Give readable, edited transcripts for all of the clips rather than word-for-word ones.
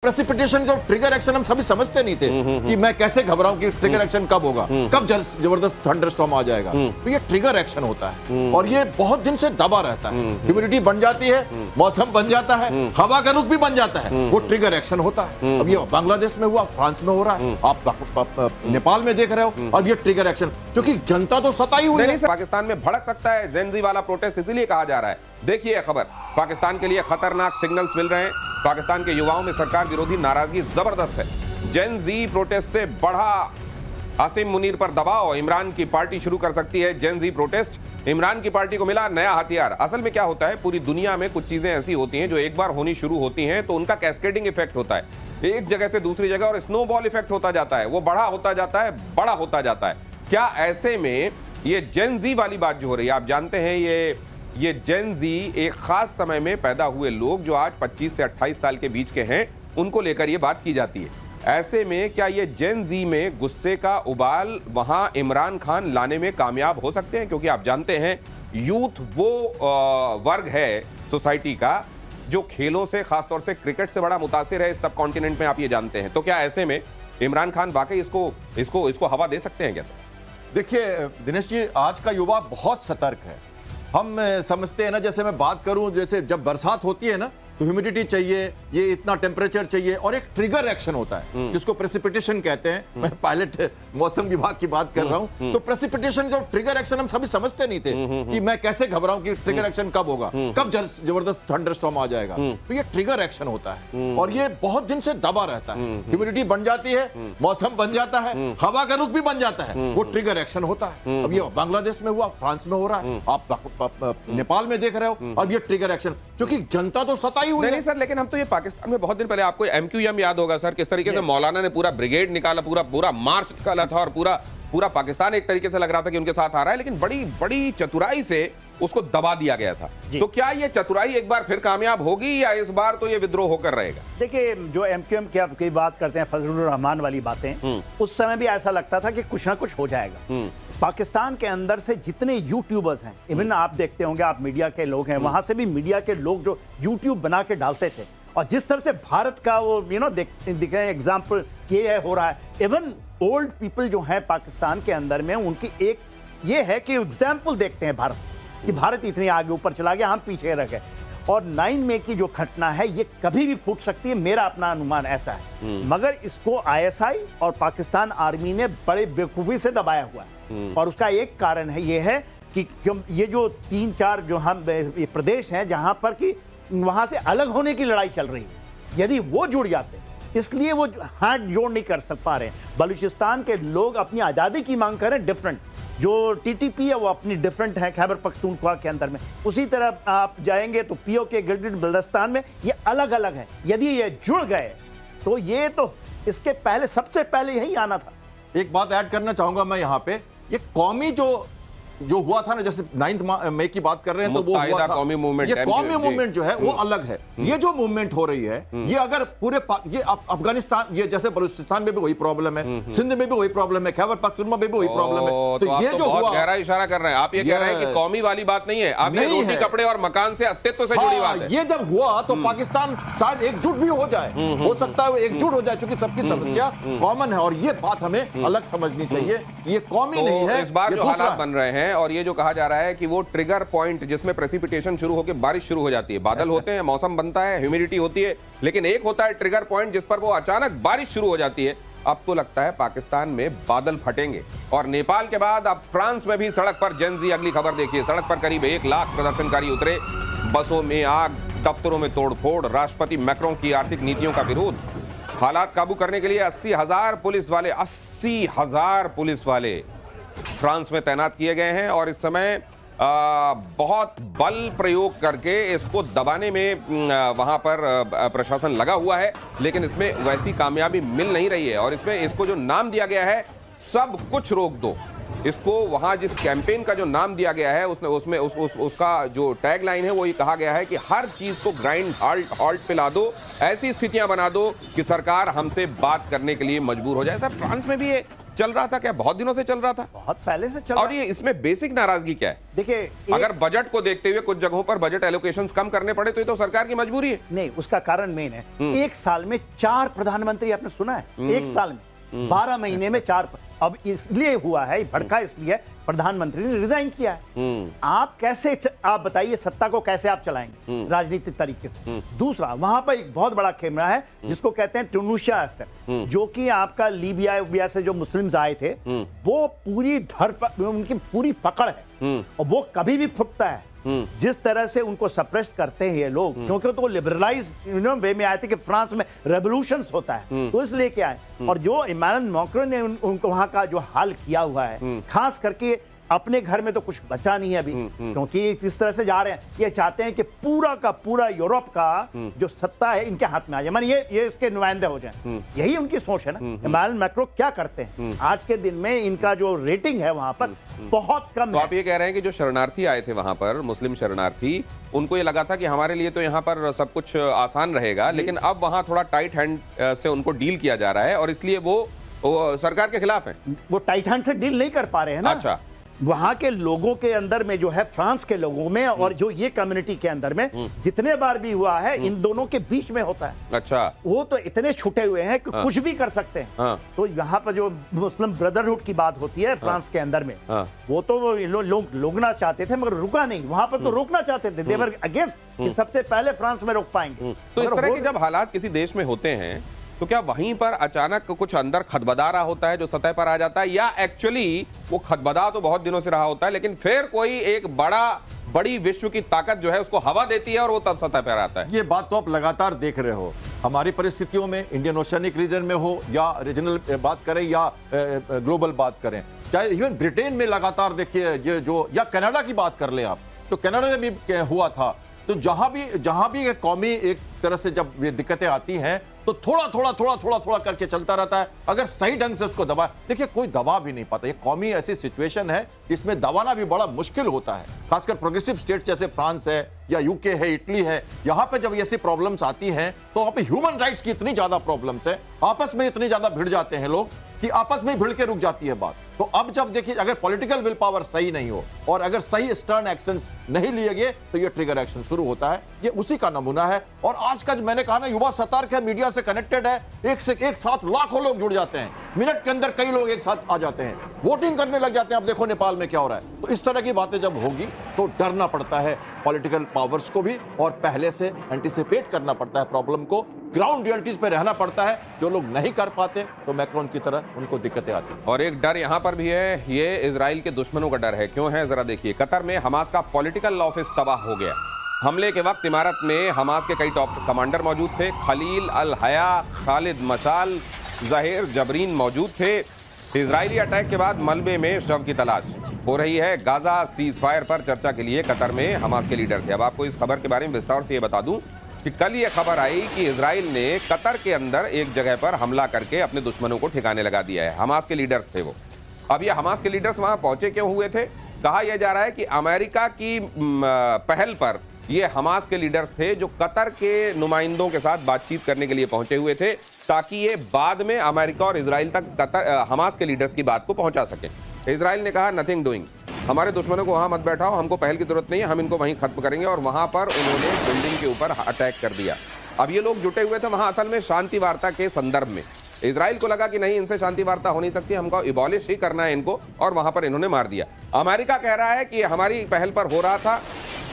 Precipitation जो trigger action हम सभी समझते नहीं थे कि मैं कैसे घबराऊं कि ट्रिगर एक्शन कब होगा, कब जबरदस्त थंडरस्टॉर्म आ जाएगा। तो ये ट्रिगर एक्शन होता है और ये बहुत दिन से दबा रहता है। ह्यूमिडिटी बन जाती है, मौसम बन जाता है, हवा का रुख भी बन जाता है, वो ट्रिगर एक्शन होता है। अब ये बांग्लादेश में हुआ, फ्रांस में हो रहा है, आप नेपाल में देख रहे हो, और ये ट्रिगर एक्शन क्योंकि जनता तो सताई हुई है। पाकिस्तान में भड़क सकता है जेन ज़ी वाला प्रोटेस्ट, इसीलिए कहा जा रहा है। देखिए खबर, पाकिस्तान के लिए खतरनाक सिग्नल्स मिल रहे हैं। पाकिस्तान के युवाओं में सरकार विरोधी नाराजगी जबरदस्त है। जेन ज़ी प्रोटेस्ट से बढ़ा आसिम मुनीर पर दबाव, इमरान की पार्टी शुरू कर सकती है जेन ज़ी प्रोटेस्ट। इमरान की पार्टी को मिला नया हथियार। असल में क्या होता है, पूरी दुनिया में कुछ चीजें ऐसी होती हैं जो एक बार होनी शुरू होती हैं तो उनका कैस्केडिंग इफेक्ट होता है, एक जगह से दूसरी जगह, और स्नोबॉल इफेक्ट होता जाता है, वो बड़ा होता जाता है, बड़ा होता जाता है। क्या ऐसे में ये जेन ज़ी वाली बात जो हो रही है, आप जानते हैं ये जेन ज़ी एक खास समय में पैदा हुए लोग जो आज 25 से 28 साल के बीच के हैं, उनको लेकर ये बात की जाती है। ऐसे में क्या ये जेन ज़ी में गुस्से का उबाल वहां इमरान खान लाने में कामयाब हो सकते हैं? क्योंकि आप जानते हैं यूथ वो वर्ग है सोसाइटी का जो खेलों से, खासतौर से क्रिकेट से बड़ा मुतासिर है इस सब कॉन्टिनेंट में, आप ये जानते हैं। तो क्या ऐसे में इमरान खान वाकई इसको हवा दे सकते हैं? कैसे? देखिए दिनेश जी, आज का युवा बहुत सतर्क है। हम समझते हैं ना, जैसे मैं बात करूं, जैसे जब बरसात होती है ना तो ह्यूमिडिटी चाहिए, ये इतना टेम्परेचर चाहिए, और एक ट्रिगर एक्शन होता है जिसको प्रेसिपिटेशन कहते हैं। मैं पायलट मौसम विभाग की बात कर रहा हूं। तो प्रेसिपिटेशन जो ट्रिगर एक्शन हम सभी समझते नहीं थे कि मैं कैसे घबराऊं कि ट्रिगर एक्शन कब होगा, कब जबरदस्त थंडरस्टॉर्म आ जाएगा। तो ये ट्रिगर एक्शन होता है और ये बहुत दिन से दबा रहता है। ह्यूमिडिटी बन जाती है, मौसम बन जाता है, हवा का रुख भी बन जाता है, वो ट्रिगर एक्शन होता है। अब ये बांग्लादेश में हुआ, फ्रांस में हो रहा है, आप नेपाल में देख रहे हो, और ये ट्रिगर एक्शन क्योंकि जनता तो सताई नहीं सर, लेकिन हम तो ये पाकिस्तान में बहुत दिन पहले, आपको MQM याद होगा सर, किस तरीके से मौलाना ने पूरा ब्रिगेड निकाला, पूरा मार्च निकाला था, और पूरा पाकिस्तान एक तरीके से लग रहा था कि उनके साथ आ रहा है, लेकिन बड़ी बड़ी चतुराई से उसको दबा दिया गया था। तो क्या ये चतुराई एक बार फिर कामयाब होगी या इस बार तो ये विद्रोह होकर रहेगा? देखिए, जो MQM की बात करते हैं, फजलुर रहमान वाली बातें, उस समय भी ऐसा लगता था कि कुछ ना कुछ हो जाएगा। पाकिस्तान के अंदर से जितने यूट्यूबर्स हैं, इवन आप देखते होंगे, आप मीडिया के लोग हैं, वहां से भी मीडिया के लोग जो यूट्यूब बना के डालते थे, और जिस तरह से भारत का वो दिखे एग्जाम्पल ये हो रहा है। इवन ओल्ड पीपल जो हैं पाकिस्तान के अंदर में, उनकी एक ये है कि एग्जाम्पल देखते हैं भारत कि भारत इतनी आगे ऊपर चला गया, हम पीछे रह गए। और 9 मई की जो घटना है ये कभी भी फूट सकती है, मेरा अपना अनुमान ऐसा है। मगर इसको ISI और पाकिस्तान आर्मी ने बड़े बेवकूफ़ी से दबाया हुआ है, और उसका एक कारण है ये है कि ये जो 3-4 जो हम ये प्रदेश हैं जहां पर कि वहां से अलग होने की लड़ाई चल रही है, यदि वो जुड़ जाते, इसलिए वो हाथ जोड़ नहीं कर पा रहे हैं। बलूचिस्तान के लोग अपनी आज़ादी की मांग करें, डिफरेंट जो TTP है वो अपनी डिफरेंट है खैबर पख्तूनख्वा के अंदर में, उसी तरह आप जाएंगे तो POK गिलगित बल्तिस्तान में ये अलग अलग है। यदि ये जुड़ गए तो ये तो इसके पहले, सबसे पहले यही आना था। एक बात ऐड करना चाहूंगा मैं यहाँ पे, ये कौमी जो हुआ था ना, जैसे 9 मई की बात कर रहे हैं, तो वो हुआ था कौमी मूवमेंट, ये कौमी मूवमेंट जो है वो अलग है। ये जो मूवमेंट हो रही है, ये अगर पूरे ये अफगानिस्तान, ये जैसे बलूचिस्तान में भी वही प्रॉब्लम है, सिंध में भी वही प्रॉब्लम है, खैबर पख्तूनख्वा में भी वही प्रॉब्लम है। तो ये जो बहुत गहरा इशारा कर रहे हैं आप, ये कह रहे हैं कि कौमी वाली बात नहीं है, आप ये रोटी कपड़े और मकान से अस्तित्व से जुड़ी बात है। ये जब हुआ तो पाकिस्तान शायद एकजुट भी हो जाए, हो सकता है वो एकजुट हो जाए, क्योंकि सबकी समस्या कॉमन है, और ये बात हमें अलग समझनी चाहिए। ये कौमी नहीं है। इस बार जो हालात बन रहे हैं, और ये जो कहा जा रहा है कि वो ट्रिगर पॉइंट जिसमें प्रेसिपिटेशन शुरू होकर बारिश शुरू हो जाती है, बादल होते हैं, मौसम बनता है, ह्यूमिडिटी होती है, लेकिन एक होता है ट्रिगर पॉइंट जिस पर वो अचानक बारिश शुरू हो जाती है। अब तो लगता है पाकिस्तान में बादल फटेंगे, और नेपाल के बाद अब फ्रांस में भी सड़क पर जेन ज़ी। अगली खबर देखिए, सड़क पर करीब 1 लाख प्रदर्शनकारी उतरे, बसों में आग, दफ्तरों में तोड़फोड़, राष्ट्रपति मैक्रों की आर्थिक नीतियों का विरोध। हालात काबू करने के लिए 80,000 पुलिस वाले फ्रांस में तैनात किए गए हैं, और इस समय बहुत बल प्रयोग करके इसको दबाने में वहां पर प्रशासन लगा हुआ है, लेकिन इसमें वैसी कामयाबी मिल नहीं रही है। और इसमें इसको जो नाम दिया गया है, सब कुछ रोक दो, इसको वहां जिस कैंपेन का जो नाम दिया गया है उसमें उसका जो टैग लाइन है वो ये कहा गया है कि हर चीज को ग्राइंड हॉल्ट पे ला दो, ऐसी स्थितियां बना दो कि सरकार हमसे बात करने के लिए मजबूर हो जाए। सर, फ्रांस में भी ये चल रहा था क्या? बहुत दिनों से चल रहा था बहुत पहले से चल और रहा ये इसमें बेसिक नाराजगी क्या है? देखिए अगर बजट को देखते हुए कुछ जगहों पर बजट एलोकेशंस कम करने पड़े तो ये तो सरकार की मजबूरी है। नहीं, उसका कारण मेन है, एक साल में 4 प्रधानमंत्री आपने सुना है? एक साल में 12 महीने में 4। अब इसलिए हुआ है, भड़का इसलिए प्रधानमंत्री ने रिजाइन किया है। आप कैसे आप बताइए सत्ता को कैसे आप चलाएंगे राजनीतिक तरीके से? दूसरा, वहां पर एक बहुत बड़ा कैमरा है जिसको कहते हैं ट्यूनीशिया इफेक्ट, जो कि आपका लीबिया से जो मुस्लिम्स आए थे वो पूरी उनकी पूरी पकड़ है और वो कभी भी फुटता है। जिस तरह से उनको सप्रेस करते हैं ये लोग, क्योंकि तो लिबरलाइज वे में आए थे कि फ्रांस में रेवोल्यूशंस होता है, तो इसलिए क्या है। और जो इमैनुअल मैक्रोन ने उनको वहां का जो हाल किया हुआ है, खास करके अपने घर में तो कुछ बचा नहीं है अभी, क्योंकि इस तरह से जा रहे हैं, ये चाहते हैं कि पूरा का पूरा यूरोप का जो सत्ता है इनके हाथ में आ जाए, माने ये इसके नुमाइंदे हो जाएं। यही उनकी सोच है ना। इमैनुअल मैक्रोन क्या करते हैं आज के दिन में, इनका जो रेटिंग है वहां पर बहुत कम तो है। आप ये कह रहे हैं कि जो शरणार्थी आए थे वहां पर, मुस्लिम शरणार्थी, उनको ये लगा था कि हमारे लिए तो यहाँ पर सब कुछ आसान रहेगा, लेकिन अब वहां थोड़ा टाइट हैंड से उनको डील किया जा रहा है और इसलिए वो सरकार के खिलाफ है। वो टाइट हैंड से डील नहीं कर पा रहे हैं ना। अच्छा, वहां के लोगों के अंदर में जो है, फ्रांस के लोगों में और जो ये कम्युनिटी के अंदर में जितने बार भी हुआ है, इन दोनों के बीच में होता है। अच्छा, वो तो इतने छुटे हुए हैं कि कुछ भी कर सकते हैं। तो यहाँ पर जो मुस्लिम ब्रदरहुड की बात होती है फ्रांस के अंदर में, वो तो लोग रोकना चाहते थे मगर रुका नहीं। वहां पर तो रोकना चाहते थे, देवर अगेंस्ट, सबसे पहले फ्रांस में रोक पाएंगे। तो इस तरह के जब हालात किसी देश में होते हैं तो क्या वहीं पर अचानक कुछ अंदर खदबदा रहा होता है जो सतह पर आ जाता है, या एक्चुअली वो खदबदा तो बहुत दिनों से रहा होता है लेकिन फिर कोई एक बड़ी विश्व की ताकत जो है उसको हवा देती है और वो तब सतह पर आता है? ये बात तो आप लगातार देख रहे हो हमारी परिस्थितियों में, इंडियन ओशियनिक रीजन में हो या रीजनल बात करें या ग्लोबल बात करें, चाहे इवन ब्रिटेन में लगातार देखिए ये जो, या कनाडा की बात कर ले आप, तो कनाडा में भी हुआ था। तो जहां भी एक कौमी एक तरह से जब ये दिक्कतें आती हैं तो थोड़ा करके चलता रहता है। अगर सही ढंग से उसको दबा, देखिए कोई दबा भी नहीं पाता। ये कौमी ऐसी सिचुएशन है जिसमें दबाना भी बड़ा मुश्किल होता है, खासकर प्रोग्रेसिव स्टेट जैसे फ्रांस है या यूके है, इटली है। यहां पे जब ऐसी प्रॉब्लम्स आती हैं तो वहां पे ह्यूमन राइट्स की इतनी ज्यादा प्रॉब्लम्स है, आपस में इतनी ज्यादा भिड़ जाते हैं लोग कि आपस में भिड़ के रुक जाती है बात। तो अब जब देखिए अगर पॉलिटिकल विल पावर सही नहीं हो और अगर सही स्टर्न एक्शंस नहीं लिए गए तो ये ट्रिगर एक्शन शुरू होता है। ये उसी का नमूना है। और आज का मैंने कहा ना, युवा सतर्क है, मीडिया से कनेक्टेड है, एक से एक साथ लाखों लोग जुड़ जाते हैं, मिनट के अंदर कई लोग एक साथ आ जाते हैं, वोटिंग करने लग जाते हैं। अब देखो नेपाल में क्या हो रहा है। तो इस तरह की बातें जब होगी तो डरना पड़ता है पॉलिटिकल पावर्स को भी, और पहले से एंटिसिपेट करना पड़ता है प्रॉब्लम को, ग्राउंड रियलिटीज पे रहना पड़ता है। जो लोग नहीं कर पाते तो मैक्रोन की तरह उनको दिक्कतें आती हैं। और एक डर यहां पर भी है, ये इजराइल के दुश्मनों का डर है। क्यों है जरा देखिए, कतर में हमास का पॉलिटिकल ऑफिस तबाह हो गया। हमले के वक्त इमारत में हमास के कई टॉप कमांडर मौजूद थे। खलील अल हया, खालिद मशाल, जहीर जबरीन मौजूद थे। इजरायली अटैक के बाद मलबे में शव की तलाश हो रही है। गाजा सीज फायर पर चर्चा के लिए कतर में हमास के लीडर थे। अब आपको इस खबर के बारे में विस्तार से ये बता दूं कि कल ये खबर आई कि इजराइल ने कतर के अंदर एक जगह पर हमला करके अपने दुश्मनों को ठिकाने लगा दिया है। हमास के लीडर्स थे वो। अब ये हमास के लीडर्स वहां पहुंचे क्यों हुए थे? कहा यह जा रहा है कि अमेरिका की पहल पर ये हमास के लीडर्स थे जो कतर के नुमाइंदों के साथ बातचीत करने के लिए पहुंचे हुए थे, ताकि ये बाद में अमेरिका और इजराइल तक हमास के लीडर्स की बात को पहुंचा सके। इजराइल ने कहा नथिंग डूइंग, हमारे दुश्मनों को वहां मत बैठाओ, हमको पहल की जरूरत नहीं है, हम इनको वहीं खत्म करेंगे। और वहां पर उन्होंने बिल्डिंग के ऊपर अटैक कर दिया। अब ये लोग जुटे हुए थे वहां असल में शांति वार्ता के संदर्भ में। इजराइल को लगा कि नहीं, इनसे शांति वार्ता हो नहीं सकती, हमको इबॉलिश ही करना है इनको, और वहां पर इन्होंने मार दिया। अमेरिका कह रहा है कि हमारी पहल पर हो रहा था।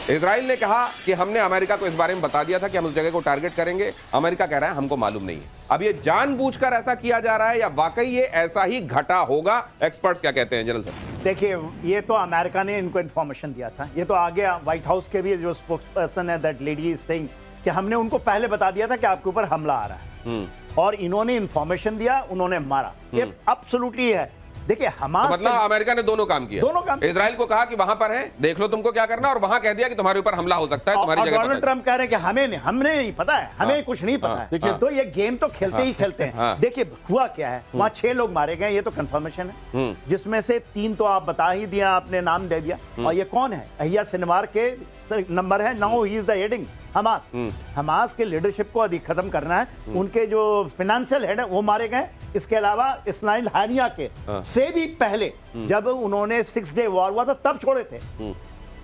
इजराइल ने कहा कि हमने अमेरिका को इस बारे में बता दिया था कि हम उस जगह को टारगेट करेंगे। अमेरिका कह रहा है हमको मालूम नहीं है। अब ये जानबूझकर ऐसा किया जा रहा है या वाकई ये ऐसा ही घटा होगा? एक्सपर्ट्स क्या कहते हैं जनरल साहब? देखिए, ये तो अमेरिका ने इनको इन्फॉर्मेशन दिया था। ये तो आगे व्हाइट हाउस के भी जो स्पोक्सपर्सन है, दैट लेडी इज सेइंग कि हमने उनको पहले बता दिया था कि आपके ऊपर हमला आ रहा है, और इन्होंने इन्फॉर्मेशन दिया, उन्होंने मारा। ये एब्सोल्युटली है। देखिए, हमास मतलब अमेरिका ने दोनों काम किया। दोनों काम। इजराइल को कहा कि वहां पर है, देख लो तुमको क्या करना, और वहां कह दिया कि तुम्हारे ऊपर हमला हो सकता है, तुम्हारी जगह। डोनाल्ड ट्रंप कह रहे हैं कि हमें नहीं पता है, हमें कुछ नहीं पता है। देखिए, तो ये गेम तो खेलते ही खेलते हैं। देखिए हुआ क्या है, वहां 6 लोग मारे गए, ये तो कंफर्मेशन है, जिसमें से 3 तो आप बता ही दिया, आपने नाम दे दिया। और ये कौन है? अहिया सिनवार के नंबर है, now he is the heading Hamas के लीडरशिप को अधिक खत्म करना है। उनके जो फाइनेंशियल हेड है वो मारे गए। इसके अलावा इस्माइल हानिया के से भी पहले जब उन्होंने 6 डे वॉर हुआ था तब छोड़े थे,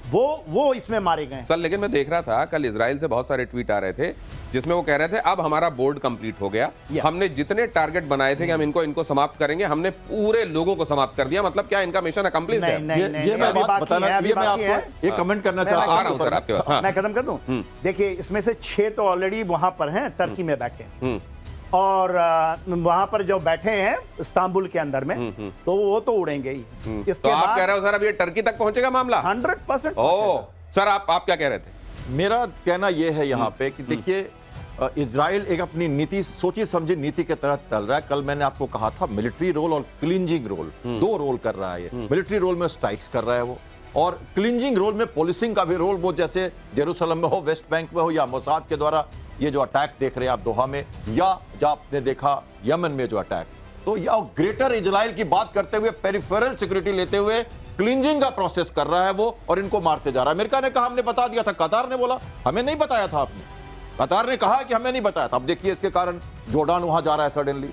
वो इसमें मारे गए। सर लेकिन मैं देख रहा था कल इजराइल से बहुत सारे ट्वीट आ रहे थे जिसमें वो कह रहे थे अब हमारा बोर्ड कंप्लीट हो गया, हमने जितने टारगेट बनाए थे कि हम इनको समाप्त करेंगे, हमने पूरे लोगों को समाप्त कर दिया। मतलब क्या इनका मिशन अकम्प्लिश्ड है? ये मैं बात बताना, ये मैं आपको एक कमेंट करना चाहता आ रहा हूं सर आपके पास। मैं खत्म कर दूं। देखिए इसमें से 6 तो ऑलरेडी वहां पर हैं, टर्की में बैठे हैं, और वहां पर जो बैठे हैं इस्तांबुल के अंदर में, तो वो तो उड़ेंगे ही। इसके तो आप बाद कह रहे हो सर अब ये टर्की तक पहुंचेगा मामला? 100%। ओ सर आप क्या कह रहे थे? मेरा कहना यह है यहाँ पे कि देखिए इजराइल एक अपनी नीति, सोची समझी नीति के तहत चल रहा है। कल मैंने आपको कहा था मिलिट्री रोल और क्लींजिंग रोल, 2 रोल कर रहा है ये। मिलिट्री रोल में स्ट्राइक्स कर रहा है वो, और क्लींजिंग रोल में पुलिसिंग का भी रोल, वो जैसे जेरूसलम में हो, वेस्ट बैंक में हो, या मोसाद के द्वारा ये जो अटैक देख रहे हैं आप दोहा में, या जो आपने देखा यमन में जो अटैक, तो या ग्रेटर इजराइल की बात करते हुए पेरिफेरल सिक्योरिटी लेते हुए क्लींजिंग का प्रोसेस कर रहा है वो, और इनको मारते जा रहा है। अमेरिका ने कहा हमने बता दिया था, कतार ने बोला हमें नहीं बताया था आपने, कतार ने कहा कि हमें नहीं बताया था। अब देखिए इसके कारण जोर्डान वहां जा रहा है सडनली,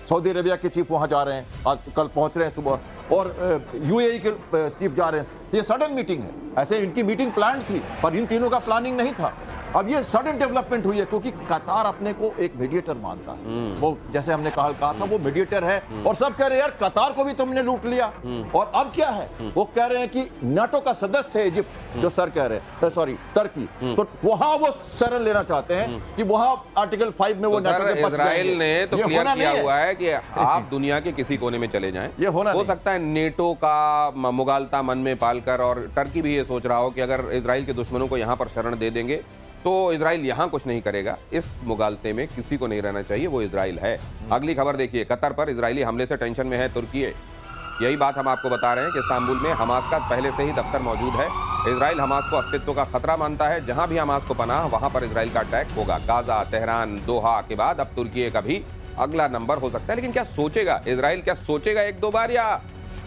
सऊदी अरेबिया के चीफ वहां जा रहे हैं, आज कल पहुंच रहे हैं सुबह, और यूएई के चीफ जा रहे हैं। ये सडन मीटिंग है, ऐसे इनकी मीटिंग प्लान थी पर इन तीनों का प्लानिंग नहीं था। अब ये सडन डेवलपमेंट हुई है क्योंकि कतार अपने को एक मीडिएटर मानता है, वो जैसे हमने कहा था वो मीडिएटर है, और सब कह रहे हैं यार कतार को भी तुमने लूट लिया। और अब क्या है, वो कह रहे हैं कि नाटो का सदस्य है इजिप्ट, जो सर कह रहे हैं, सॉरी टर्की, तो वहां वो शरण लेना चाहते हैं कि वहां आर्टिकल 5 में वो नाटो के बच इजराइल जाएंगे। ने तो ये क्लियर होना किया नहीं है। हुआ है कि आप दुनिया के किसी कोने में चले जाएं, ये होना हो नहीं। सकता है नेटो का मुगालता मन में पालकर, और टर्की भी ये सोच रहा हो कि अगर इजराइल के दुश्मनों को यहां पर शरण दे देंगे तो इजराइल यहां कुछ नहीं करेगा। इस मुगालते में किसी को नहीं रहना चाहिए, वो इजराइल है। अगली खबर देखिए, कतर पर इजरायली हमले से टेंशन में है तुर्की। यही बात हम आपको बता रहे हैं कि इस्तांबुल में हमास का पहले से ही दफ्तर मौजूद है। इजराइल हमास को अस्तित्व का खतरा मानता है, जहां भी हमास को पनाह वहां पर इजराइल का अटैक होगा। गाजा, तेहरान, दोहा के बाद अब तुर्की का भी अगला नंबर हो सकता है। लेकिन क्या सोचेगा इजराइल, क्या सोचेगा 1-2 बार,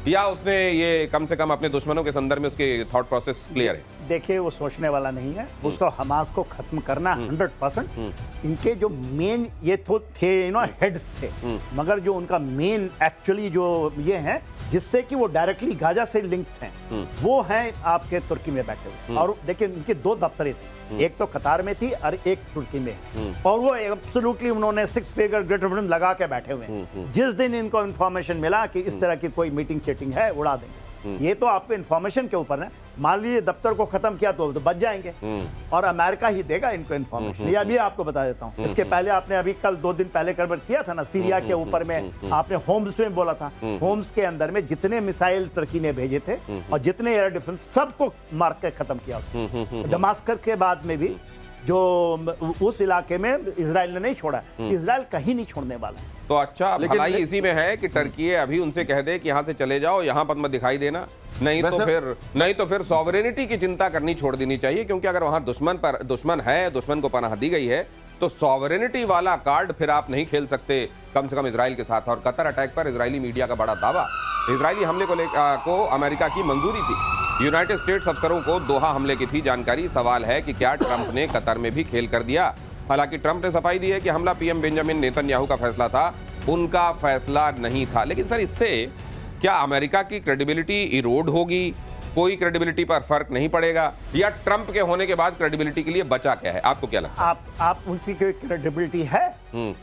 या उसने ये कम से कम अपने दुश्मनों के संदर्भ में उसकी थॉट प्रोसेस क्लियर है? देखिए वो सोचने वाला नहीं है, उसको हमास को खत्म करना 100%। इनके जो मेन ये तो थे हेड्स थे, मगर जो उनका मेन एक्चुअली जो ये हैं जिससे कि वो डायरेक्टली गाजा से लिंक्ड हैं, वो हैं आपके तुर्की में बैठे हुए। और देखिए उनके 2 दफ्तरें थी, एक तो कतार में थी और एक तुर्की में, और वो एब्सोल्युटली उन्होंने 6 फिगर ग्रेटर ब्रिटेन लगा के बैठे हुए हैं। जिस दिन इनको इंफॉर्मेशन मिला कि इस तरह की कोई मीटिंग चीटिंग है, उड़ा देंगे। ये तो आपको इंफॉर्मेशन के ऊपर है। मान लीजिए दफ्तर को खत्म किया तो बच जाएंगे, और अमेरिका ही देगा इनको इंफॉर्मेशन। ये अभी आपको बता देता हूँ। इसके पहले आपने अभी कल 2 दिन पहले कवर किया था ना, सीरिया के ऊपर में आपने होम्स में बोला था। होम्स के अंदर में जितने मिसाइल तुर्की ने भेजे थे और जितने एयर डिफेंस, सबको मार के खत्म किया। दमास्कस के बाद में भी जो उस इलाके में इजराइल ने नहीं छोड़ा, इजराइल कहीं नहीं छोड़ने वाला है। तो अच्छा, भलाई इसी में है कि टर्की अभी उनसे कह दे कि यहाँ से चले जाओ, यहाँ पर मत दिखाई देना, नहीं तो फिर सॉवरेनिटी की चिंता करनी छोड़ देनी चाहिए। क्योंकि अगर वहां दुश्मन है, दुश्मन को पनाह दी गई है, तो सॉवरेनिटी वाला कार्ड फिर आप नहीं खेल सकते, कम से कम इजराइल के साथ। और कतर अटैक पर इजरायली मीडिया का बड़ा दावा, इजरायली हमले को अमेरिका की मंजूरी थी। यूनाइटेड स्टेट्स अफसरों को दोहा हमले की थी जानकारी। सवाल है कि क्या ट्रंप ने कतर में भी खेल कर दिया? हालांकि ट्रंप ने सफाई दी है कि हमला पीएम बेंजामिन नेतन्याहू का फैसला था, उनका फैसला नहीं था। लेकिन सर, इससे क्या अमेरिका की क्रेडिबिलिटी इरोड होगी? कोई क्रेडिबिलिटी पर फर्क नहीं पड़ेगा, या ट्रंप के होने के बाद क्रेडिबिलिटी के लिए बचा क्या है? आपको क्या लगता है? आप उनकी कोई क्रेडिबिलिटी है?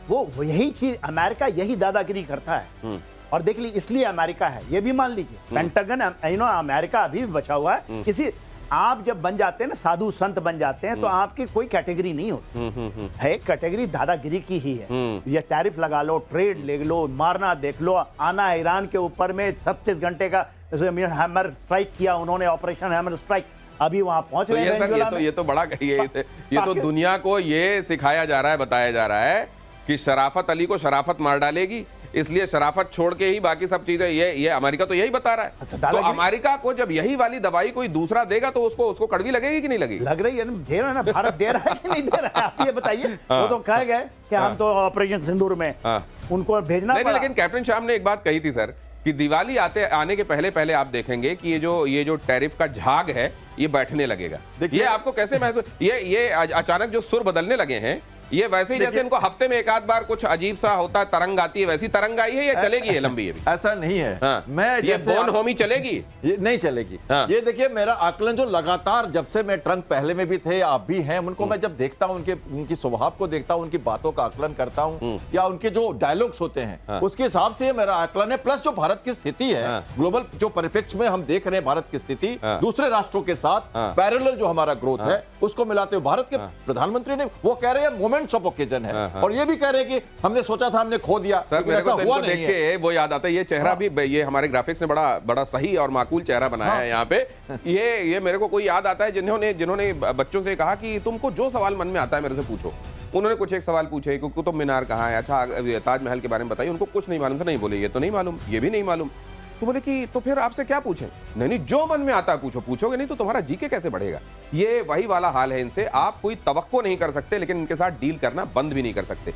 वो यही चीज, अमेरिका यही दादागिरी करता है। और देख लीजिए, इसलिए अमेरिका है, ये भी मान लीजिए। पेंटागन अमेरिका अभी भी बचा हुआ है। इसी आप जब बन जाते हैं ना, साधु संत बन जाते हैं, तो आपकी कोई कैटेगरी नहीं होती है। कैटेगरी दादागिरी की ही है। ये टैरिफ लगा लो, ट्रेड ले लो, मारना देख लो। आना ईरान के ऊपर में 37 घंटे का हैमर स्ट्राइक किया उन्होंने, ऑपरेशन हैमर स्ट्राइक। अभी वहां पहुंच रहे हैं। ये तो बड़ा ये तो दुनिया को ये सिखाया जा रहा है, बताया जा रहा है कि शराफत अली को शराफत मार डालेगी, इसलिए शराफत छोड़ के ही बाकी सब चीजें। ये अमेरिका तो यही बता रहा है। तो अमेरिका को जब यही वाली दवाई कोई दूसरा देगा तो उसको कड़वी लगेगी कि नहीं लगेगी? लग रही है ना, दे रहा है ना, भारत दे रहा है कि नहीं दे रहा है? आप ये बताइए। वो तो कह गए कि हम तो ऑपरेशन सिंदूर में उनको भेजना नहीं, लेकिन कैप्टन शाम ने एक बात कही थी सर कि दिवाली आने के पहले पहले आप देखेंगे कि ये जो टैरिफ का झाग है ये बैठने लगेगा। ये आपको कैसे महसूस, ये अचानक जो सुर बदलने लगे हैं, ये वैसे ही जैसे इनको हफ्ते में एक आध बार कुछ अजीब सा होता है, तरंग आती है, वैसी तरंग आई है, ये चलेगी, ये लंबी है भी। ऐसा नहीं है। हाँ, मैं ये जैसे बोन होमी चलेगी, ये नहीं चलेगी। हाँ। ये देखिए मेरा आकलन जो लगातार जब से मैं ट्रंक पहले में भी थे, आप भी हैं, उनको मैं जब देखता हूं, उनकी स्वभाव को देखता हूं, उनकी बातों का आकलन करता हूं, या उनके जो डायलॉग्स होते हैं, हाँ। उसके हिसाब से मेरा आकलन है। प्लस जो भारत की स्थिति है, हाँ। ग्लोबल जो परिप्रेक्ष्य में हम देख रहे हैं भारत की स्थिति, हाँ। दूसरे राष्ट्रों के साथ हाँ। पैरेलल जो हमारा ग्रोथ है, उसको मिलाते हुए भारत के प्रधानमंत्री ने वो कह रहे हैं मोमेंट्स ऑफ ओकेजन है, और ये भी कह रहे हैं कि हमने सोचा था हमने खो दिया, सर। मेरे ऐसा को हुआ देख नहीं के है। वो याद आता है, ये चेहरा भी, ये हमारे ग्राफिक्स ने बड़ा सही और माकूल चेहरा बनाया है यहाँ पे। ये मेरे को कोई याद आता है जिन्होंने बच्चों से कहा कि तुमको जो सवाल मन में आता है मेरे से पूछो। उन्होंने कुछ एक सवाल पूछे कि कुतुब मीनार कहाँ है, अच्छा ताजमहल के बारे में बताइए। उनको कुछ नहीं मालूम था, नहीं बोले ये तो नहीं मालूम, ये भी नहीं मालूम। तो बोले कि तो फिर आपसे क्या पूछें? नहीं, जो मन में आता है पूछो, पूछोगे नहीं तो तुम्हारा जीके कैसे बढ़ेगा। ये वही वाला हाल है इनसे, आप कोई तवक्को नहीं कर सकते, लेकिन इनके साथ डील करना बंद भी नहीं कर सकते।